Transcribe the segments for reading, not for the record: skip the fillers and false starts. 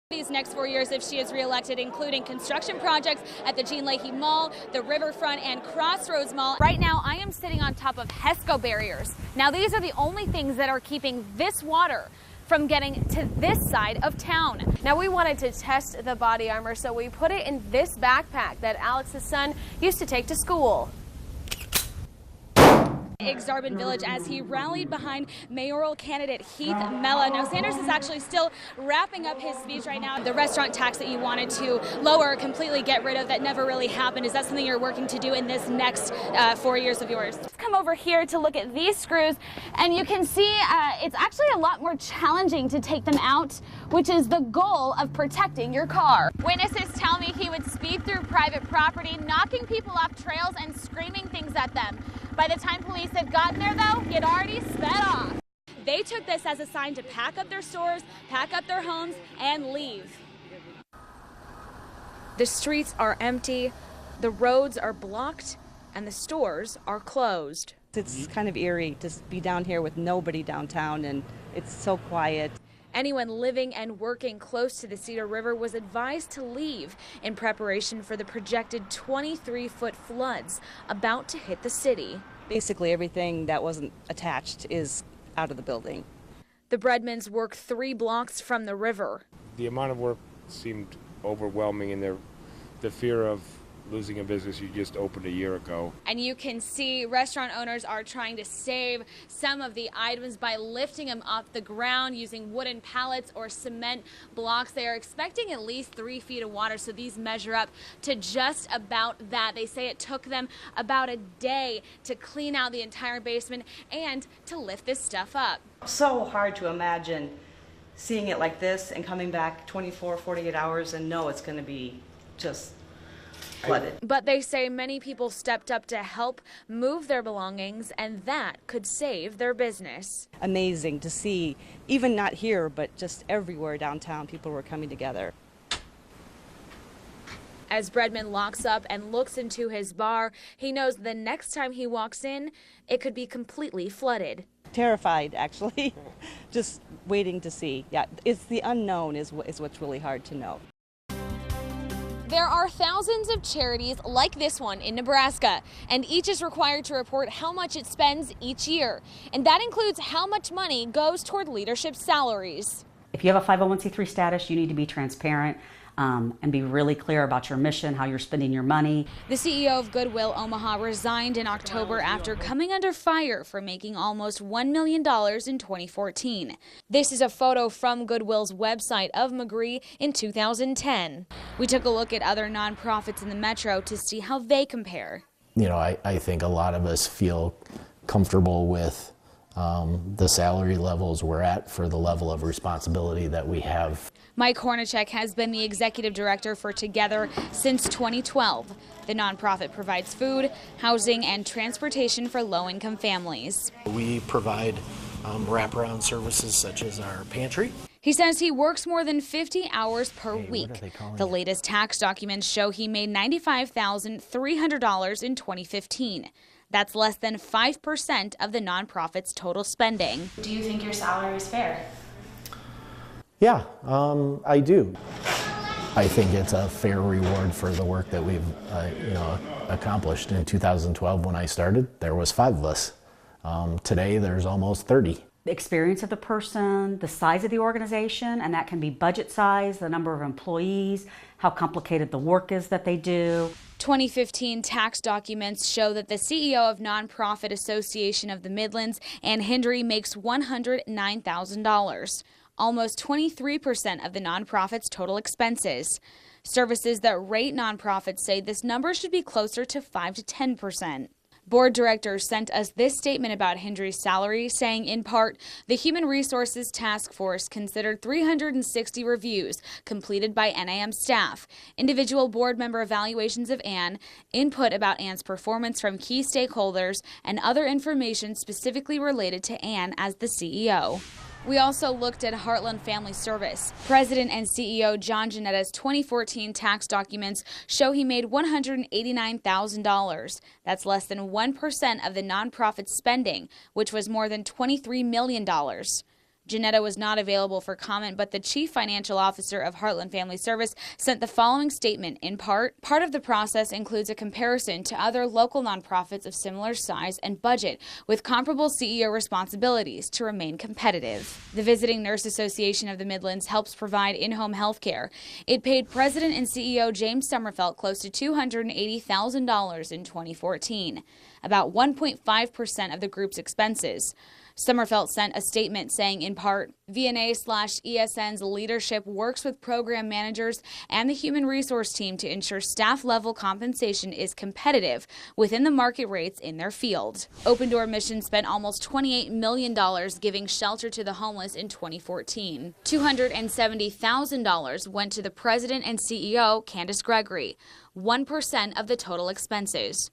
These next 4 years if she is reelected, including construction projects at the Jean Leahy Mall, the Riverfront, and Crossroads Mall. Right now, I am sitting on top of HESCO barriers. Now, these are the only things that are keeping this water from getting to this side of town. Now, we wanted to test the body armor, so we put it in this backpack that Alex's son used to take to school. Exarban Village as he rallied behind mayoral candidate Heath Mella. Now, Sanders is actually still wrapping up his speech right now. The restaurant tax that you wanted to lower, completely get rid of, that never really happened. Is that something you're working to do in this next 4 years of yours? Let's come over here to look at these screws, and you can see it's actually a lot more challenging to take them out, which is the goal of protecting your car. Witnesses tell me he would speed through private property, knocking people off trails and screaming things at them. By the time police had gotten there, though, he had already sped off. They took this as a sign to pack up their stores, pack up their homes, and leave. The streets are empty, the roads are blocked, and the stores are closed. It's kind of eerie to be down here with nobody downtown, and it's so quiet. Anyone living and working close to the Cedar River was advised to leave in preparation for the projected 23-foot floods about to hit the city. Basically, everything that wasn't attached is out of the building. The Breadmans work 3 blocks from the river. The amount of work seemed overwhelming, and the fear of losing a business you just opened a year ago. And you can see restaurant owners are trying to save some of the items by lifting them off the ground using wooden pallets or cement blocks. They are expecting at least 3 feet of water, so these measure up to just about that. They say it took them about a day to clean out the entire basement and to lift this stuff up. So hard to imagine seeing it like this and coming back 24, 48 hours and know it's going to be just flooded. But they say many people stepped up to help move their belongings, and that could save their business. Amazing to see, even not here, but just everywhere downtown, people were coming together. As Breadman locks up and looks into his bar, he knows the next time he walks in, it could be completely flooded. Terrified, actually, just waiting to see. Yeah, it's the unknown is what's really hard to know. There are thousands of charities like this one in Nebraska, and each is required to report how much it spends each year. And that includes how much money goes toward leadership salaries. If you have a 501c3 status, you need to be transparent and be really clear about your mission, how you're spending your money. The CEO of Goodwill Omaha resigned in October after coming under fire for making almost $1 million in 2014. This is a photo from Goodwill's website of McGree in 2010. We took a look at other nonprofits in the metro to see how they compare. You know, I think a lot of us feel comfortable with the salary levels we're at for the level of responsibility that we have. Mike Hornacek has been the executive director for Together since 2012. The nonprofit provides food, housing, and transportation for low-income families. We provide wraparound services such as our pantry. He says he works more than 50 hours per week. The latest tax documents show he made $95,300 in 2015. That's less than 5% of the nonprofit's total spending. Do you think your salary is fair? Yeah, I do. I think it's a fair reward for the work that we've accomplished. In 2012, when I started, there was 5 of us. Today, there's almost 30. The experience of the person, the size of the organization, and that can be budget size, the number of employees, how complicated the work is that they do. 2015 tax documents show that the CEO of Nonprofit Association of the Midlands, Ann Hendry, makes $109,000. Almost 23% of the nonprofit's total expenses. Services that rate nonprofits say this number should be closer to 5 to 10%. Board directors sent us this statement about Hendry's salary, saying in part, the Human Resources Task Force considered 360 reviews completed by NAM staff, individual board member evaluations of Ann, input about Ann's performance from key stakeholders, and other information specifically related to Ann as the CEO. We also looked at Heartland Family Service. President and CEO John Janetta's 2014 tax documents show he made $189,000. That's less than 1% of the nonprofit's spending, which was more than $23 million. Janetta was not available for comment, but the chief financial officer of Heartland Family Service sent the following statement. In part of the process includes a comparison to other local nonprofits of similar size and budget with comparable CEO responsibilities to remain competitive. The Visiting Nurse Association of the Midlands helps provide in-home health care. It paid President and CEO James Sommerfeld close to $280,000 in 2014, about 1.5% of the group's expenses. Sommerfeld sent a statement saying, in part, VNA/ESN's leadership works with program managers and the human resource team to ensure staff-level compensation is competitive within the market rates in their field. Open Door Mission spent almost $28 million giving shelter to the homeless in 2014. $270,000 went to the president and CEO, Candace Gregory, 1% of the total expenses.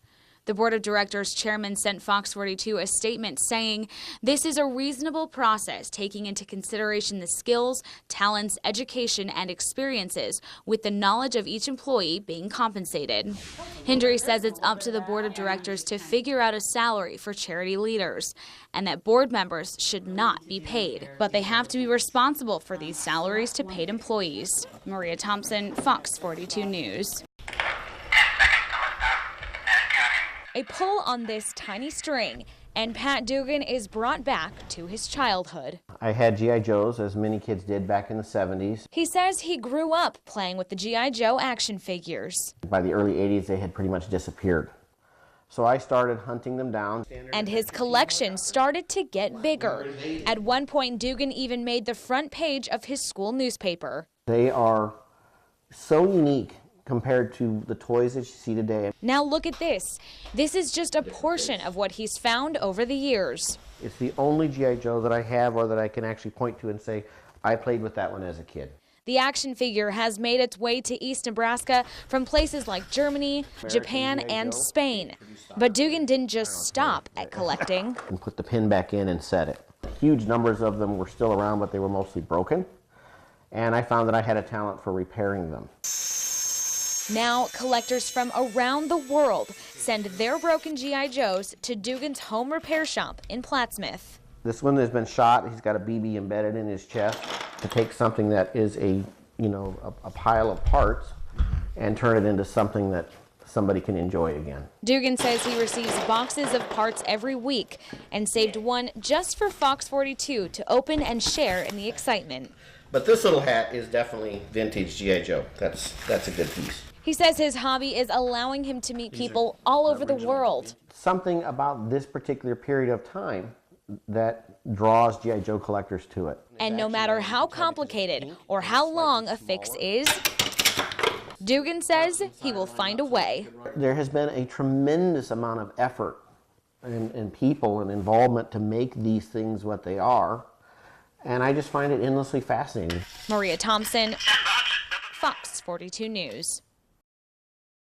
The board of directors chairman sent Fox 42 a statement saying, "This is a reasonable process taking into consideration the skills, talents, education, and experiences with the knowledge of each employee being compensated." Hendry says it's up to the board of directors to figure out a salary for charity leaders and that board members should not be paid, but they have to be responsible for these salaries to paid employees. Maria Thompson, Fox 42 News. A pull on this tiny string, and Pat Dugan is brought back to his childhood. I had G.I. Joes, as many kids did back in the 70s. He says he grew up playing with the G.I. Joe action figures. By the early 80s, they had pretty much disappeared. So I started hunting them down. And his collection started to get bigger. At one point, Dugan even made the front page of his school newspaper. They are so unique compared to the toys that you see today. Now look at this. This is just a portion of what he's found over the years. It's the only G.I. Joe that I have or that I can actually point to and say, I played with that one as a kid. The action figure has made its way to East Nebraska from places like Germany, Japan, and Spain. But Dugan didn't just stop at collecting. And put the pin back in and set it. Huge numbers of them were still around, but they were mostly broken. And I found that I had a talent for repairing them. Now, collectors from around the world send their broken G.I. Joes to Dugan's home repair shop in Plattsmouth. This one has been shot. He's got a BB embedded in his chest to take something that is a pile of parts and turn it into something that somebody can enjoy again. Dugan says he receives boxes of parts every week and saved one just for Fox 42 to open and share in the excitement. But this little hat is definitely vintage G.I. Joe. That's a good piece. He says his hobby is allowing him to meet people all over the world. Something about this particular period of time that draws G.I. Joe collectors to it. And no matter how complicated or how long a fix is, Dugan says he will find a way. There has been a tremendous amount of effort and people and involvement to make these things what they are. And I just find it endlessly fascinating. Maria Thompson, Fox 42 News.